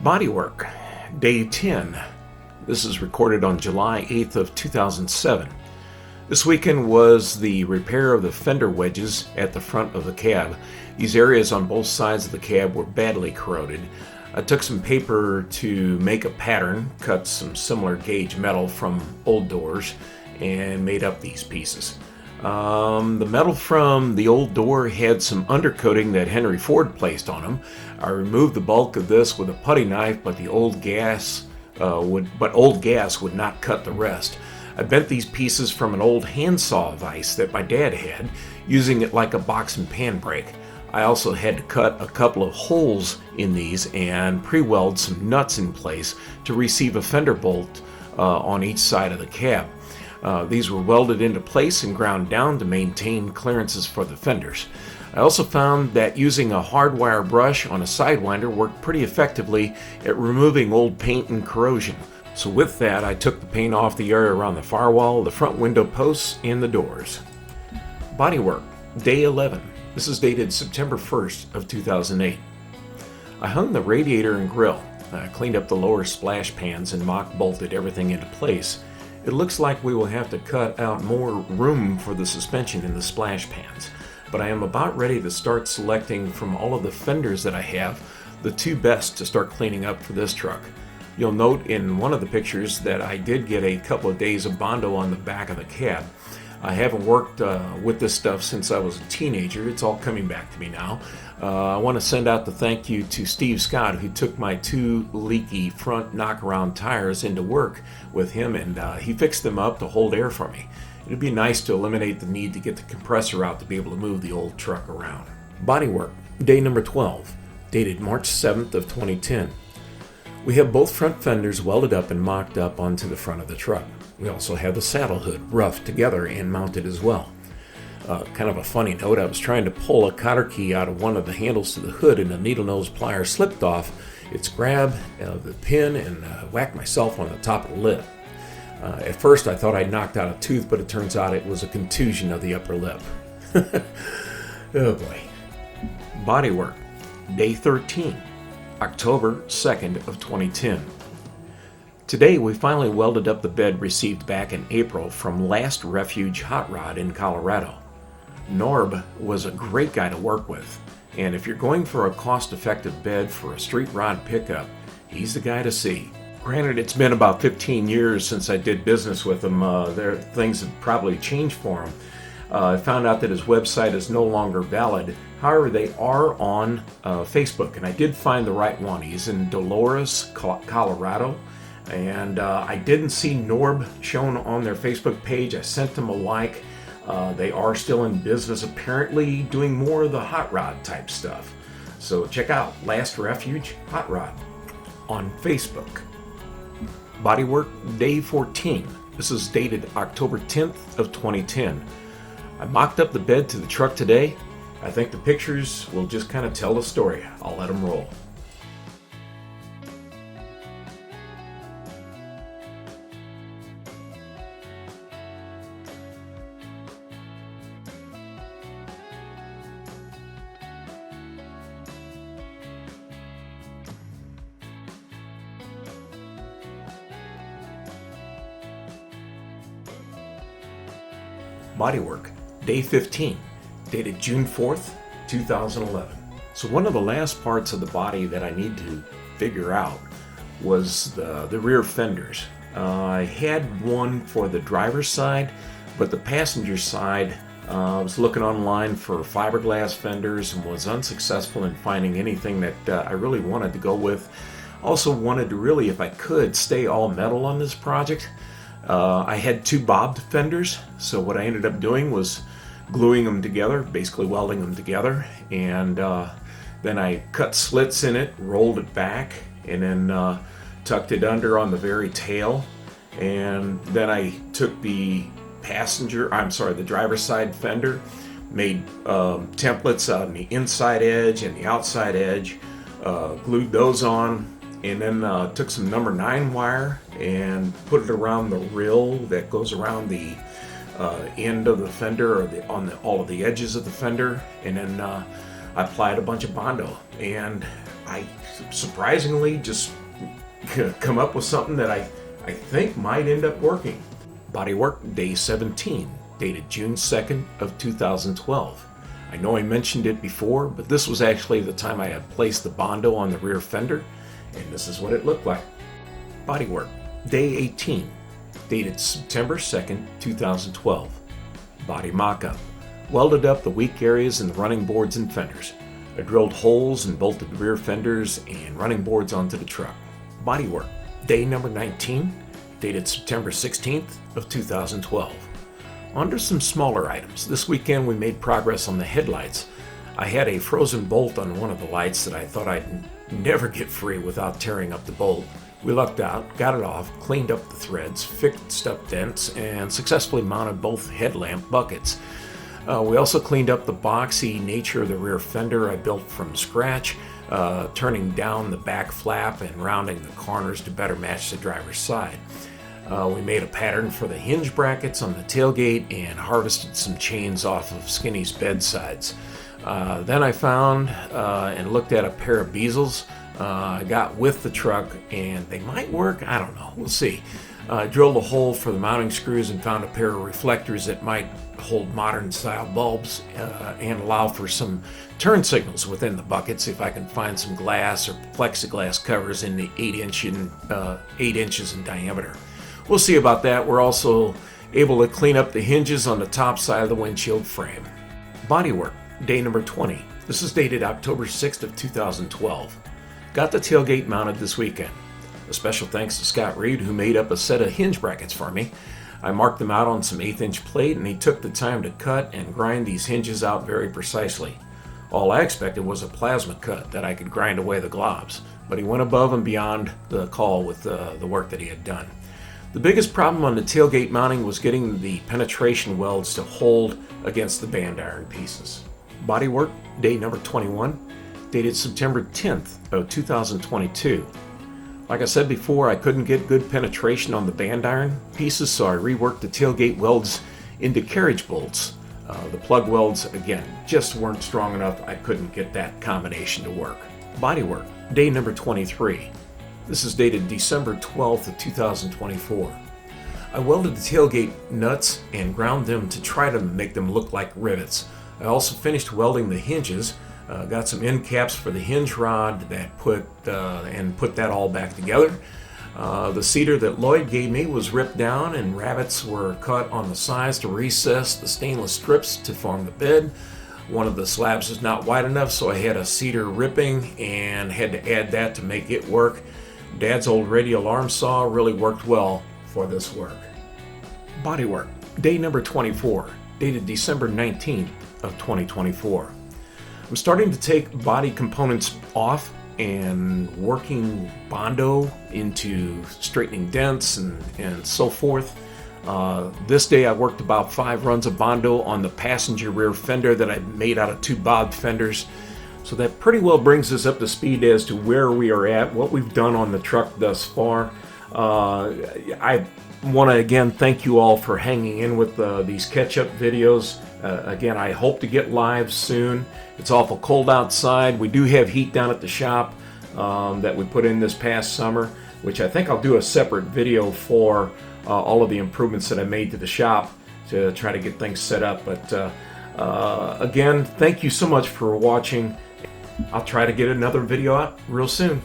Bodywork, Day 10. This is recorded on July 8th of 2007. This weekend was the repair of the fender wedges at the front of the cab. These areas on both sides of the cab were badly corroded. I took some paper to make a pattern, cut some similar gauge metal from old doors, and made up these pieces. The metal from the old door had some undercoating that Henry Ford placed on them. I removed the bulk of this with a putty knife, but old gas would not cut the rest. I bent these pieces from an old handsaw vise that my dad had, using it like a box and pan brake. I also had to cut a couple of holes in these and pre-weld some nuts in place to receive a fender bolt on each side of the cab. These were welded into place and ground down to maintain clearances for the fenders. I also found that using a hardwire brush on a Sidewinder worked pretty effectively at removing old paint and corrosion. So with that, I took the paint off the area around the firewall, the front window posts, and the doors. Bodywork, Day 11. This is dated September 1st of 2008. I hung the radiator and grill. I cleaned up the lower splash pans and mock bolted everything into place. It looks like we will have to cut out more room for the suspension in the splash pans, but I am about ready to start selecting from all of the fenders that I have, the two best to start cleaning up for this truck. You'll note in one of the pictures that I did get a couple of days of Bondo on the back of the cab. I haven't worked with this stuff since I was a teenager. It's all coming back to me now. I want to send out the thank you to Steve Scott, who took my two leaky front knockaround tires into work with him, and he fixed them up to hold air for me. It'd be nice to eliminate the need to get the compressor out to be able to move the old truck around. Bodywork, Day number 12, dated March 7th of 2010. We have both front fenders welded up and mocked up onto the front of the truck. We also have the saddle hood roughed together and mounted as well. Kind of a funny note, I was trying to pull a cotter key out of one of the handles to the hood and the needle nose plier slipped off its grab the pin and whacked myself on the top of the lip. At first I thought I'd knocked out a tooth, but it turns out it was a contusion of the upper lip. Oh boy. Bodywork, Day 13, October 2nd of 2010. Today we finally welded up the bed received back in April from Last Refuge Hot Rod in Colorado. Norb was a great guy to work with, and if you're going for a cost-effective bed for a street rod pickup, he's the guy to see. Granted, it's been about 15 years since I did business with him. Things have probably changed for him. I found out that his website is no longer valid. However, they are on Facebook, and I did find the right one. He's in Dolores, Colorado, and I didn't see Norb shown on their Facebook page. I sent them a like. They are still in business, apparently doing more of the hot rod type stuff. So check out Last Refuge Hot Rod on Facebook. Bodywork, Day 14. This is dated October 10th of 2010. I mocked up the bed to the truck today. I think the pictures will just kind of tell the story. I'll let them roll. Bodywork, Day 15, dated June 4th, 2011. So one of the last parts of the body that I need to figure out was the rear fenders. I had one for the driver's side, but the passenger side, I was looking online for fiberglass fenders and was unsuccessful in finding anything that I really wanted to go with. Also wanted to really, if I could, stay all metal on this project. I had two bobbed fenders, so what I ended up doing was gluing them together, basically welding them together, and then I cut slits in it, rolled it back, and then tucked it under on the very tail, and then I took the driver's side fender, made templates on the inside edge and the outside edge, glued those on, and then took some number 9 wire and put it around the rill that goes around the end of the fender, or all of the edges of the fender, and then I applied a bunch of Bondo. And I surprisingly just come up with something that I think might end up working. Bodywork Day 17, dated June 2nd of 2012. I know I mentioned it before, but this was actually the time I had placed the Bondo on the rear fender, and this is what it looked like. Bodywork Day 18, dated September 2nd, 2012. Body mock-up. Welded up the weak areas in the running boards and fenders. I drilled holes and bolted the rear fenders and running boards onto the truck. Bodywork Day number 19, dated September 16th of 2012. On to some smaller items. This weekend we made progress on the headlights. I had a frozen bolt on one of the lights that I thought I'd never get free without tearing up the bolt. We lucked out, got it off, cleaned up the threads, fixed up dents, and successfully mounted both headlamp buckets. We also cleaned up the boxy nature of the rear fender I built from scratch, turning down the back flap and rounding the corners to better match the driver's side. We made a pattern for the hinge brackets on the tailgate and harvested some chains off of Skinny's bedsides. Then I found and looked at a pair of Beazles I got with the truck, and they might work. I don't know. We'll see. Drilled a hole for the mounting screws and found a pair of reflectors that might hold modern style bulbs and allow for some turn signals within the buckets if I can find some glass or plexiglass covers in the 8 inches in diameter. We'll see about that. We're also able to clean up the hinges on the top side of the windshield frame. Bodywork Day number 20. This is dated October 6th of 2012. Got the tailgate mounted this weekend. A special thanks to Scott Reed, who made up a set of hinge brackets for me. I marked them out on some 1/8 plate, and he took the time to cut and grind these hinges out very precisely. All I expected was a plasma cut that I could grind away the globs, but he went above and beyond the call with the work that he had done. The biggest problem on the tailgate mounting was getting the penetration welds to hold against the band iron pieces. Bodywork Day number 21, dated September 10th of 2022. Like I said before, I couldn't get good penetration on the band iron pieces, so I reworked the tailgate welds into carriage bolts. The plug welds, again, just weren't strong enough. I couldn't get that combination to work. Bodywork Day number 23. This is dated December 12th of 2024. I welded the tailgate nuts and ground them to try to make them look like rivets. I also finished welding the hinges. Got some end caps for the hinge rod that put that all back together. The cedar that Lloyd gave me was ripped down, and rabbets were cut on the sides to recess the stainless strips to form the bed. One of the slabs was not wide enough, so I had a cedar ripping and had to add that to make it work. Dad's old radial arm saw really worked well for this work. Bodywork Day number 24, dated December 19th of 2024. I'm starting to take body components off and working Bondo into straightening dents and so forth. This day I worked about 5 runs of Bondo on the passenger rear fender that I made out of 2 bobbed fenders. So that pretty well brings us up to speed as to where we are at, what we've done on the truck thus far. I want to again thank you all for hanging in with these catch-up videos. Again, I hope to get live soon. It's awful cold outside. We do have heat down at the shop that we put in this past summer, which I think I'll do a separate video for all of the improvements that I made to the shop to try to get things set up. But again, thank you so much for watching. I'll try to get another video out real soon.